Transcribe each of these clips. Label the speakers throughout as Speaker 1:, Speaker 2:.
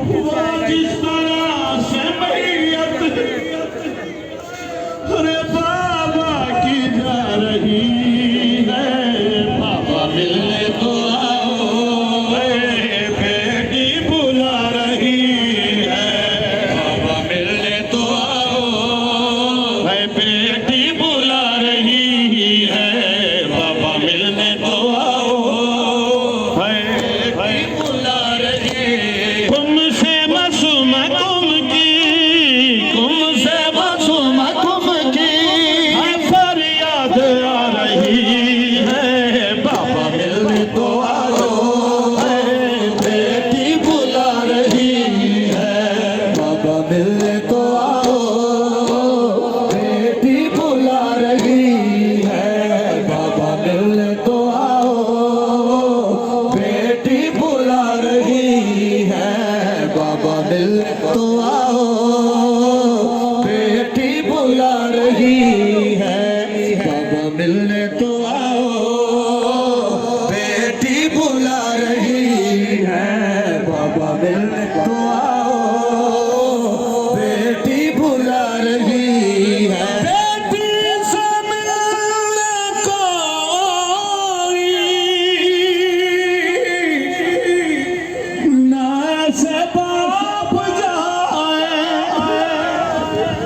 Speaker 1: वो जिस तरह से मैयत अरे बाबा की जा रही है, बाबा मिलने तो आओ, बेटी बुला रही है, बाबा मिलने तो आओ, बेटी बुला रही है, बाबा मिलने तो आओ, बेटी बुला रही है। तुमसे मासूम तुम की, तुमसे मासूम तुम की फरियाद आ रही है, बाबा मिलने तो आओ, बेटी बुला रही है, बाबा मिलने तो आओ, बेटी बुला रही है, बाबा मिलने तो आओ, बेटी बुला रही है, बाबा मिलने तो आओ, बेटी बुला रही है, बाबा मिलने तो आओ, बेटी बुला रही है, बाबा मिलने तो आओ, बेटी बुला रही है। बेटी से मिलने कोई ना से बाप जाए,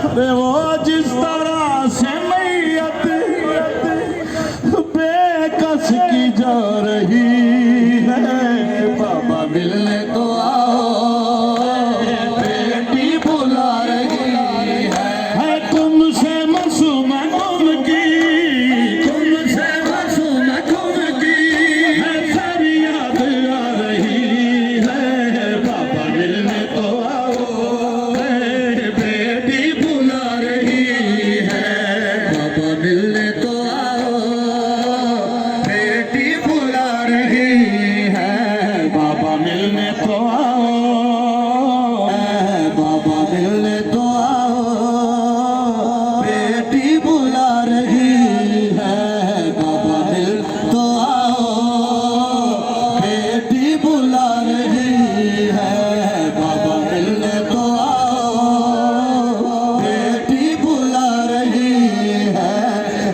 Speaker 1: अरे वो जिस तरह से मैयत बेकस की जा रही है, बाबा मिलने तो आओ, बेटी बुला रही है। तुमसे मासूम तुम की, तुमसे मासूम तुम की फरियाद आ रही है, बाबा मिलने तो आओ, बेटी बुला रही है, बाबा मिलने तो आओ, बेटी बुला रही है, बाबा मिलने तो आओ, बाबा मिलने तो आओ, बेटी बुला रही है, बाबा मिल तो आओ, बेटी बुला रही है, बाबा मिलने तो आओ, बेटी बुला रही है,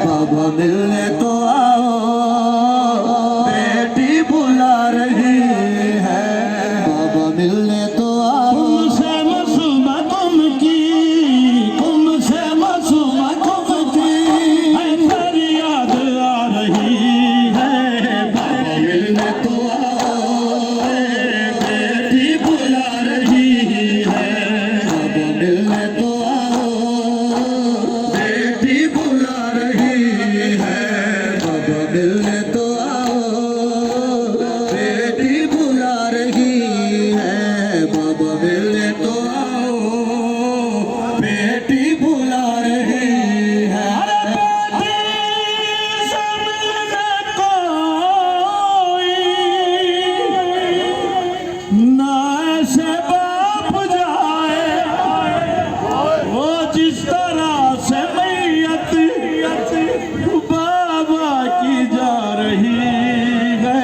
Speaker 1: बाबा मिलने तो आओ, बेटी बुला रही है, बाबा मिलने तो आओ। तुमसे मासूम तुम की, तुमसे मासूम तुम की फरियाद आ रही है, बाबा मिलने तो आओ, बेटी बुला रही है, बाबा मिलने तो आओ, बेटी बुला रही है, बाबा मिलने तो आओ, बेटी बुला रही है, बाबा मिलने तो आओ, बेटी बुला रही है। अरे बेटी से मिलने कोई ना से बाप जाए, वो जिस तरह से मैयत बाबा की जा रही है,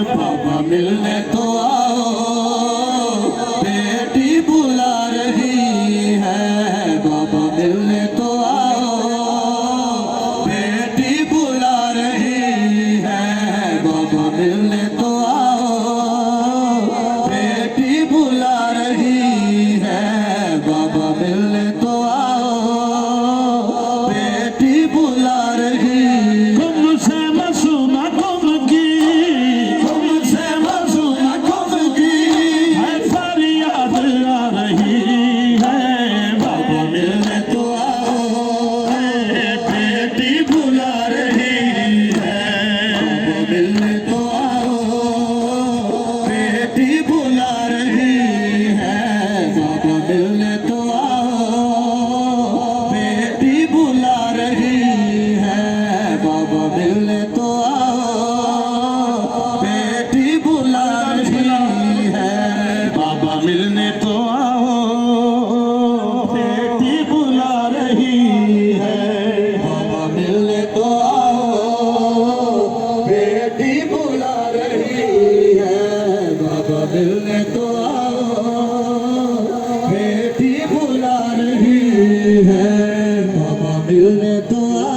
Speaker 1: बाबा मिलने तो आओ, बेटी बुला रही है, बाबा मिलने तो आओ, बेटी बुला रही है, बाबा मिलने तो आओ, बेटी बुला रही है, बाबा मिलने तो आओ, बेटी बुला रही। तुमसे मासूम तुम की, तुमसे मासूम तुम की फरियाद आ रही है, बाबा मिलने तो आओ, बेटी बुला रही है, बाबा मिलने तो आओ, बेटी बुला रही है, बाबा मिलने तो आओ, बेटी बुला रही है, बाबा मिलने तो आओ, बेटी बुला रही है, बाबा मिलने तो आओ, बेटी बुला रही है, बाबा मिलने तो आओ, बेटी बुला रही है, बाबा मिलने तो आओ, मिलने तो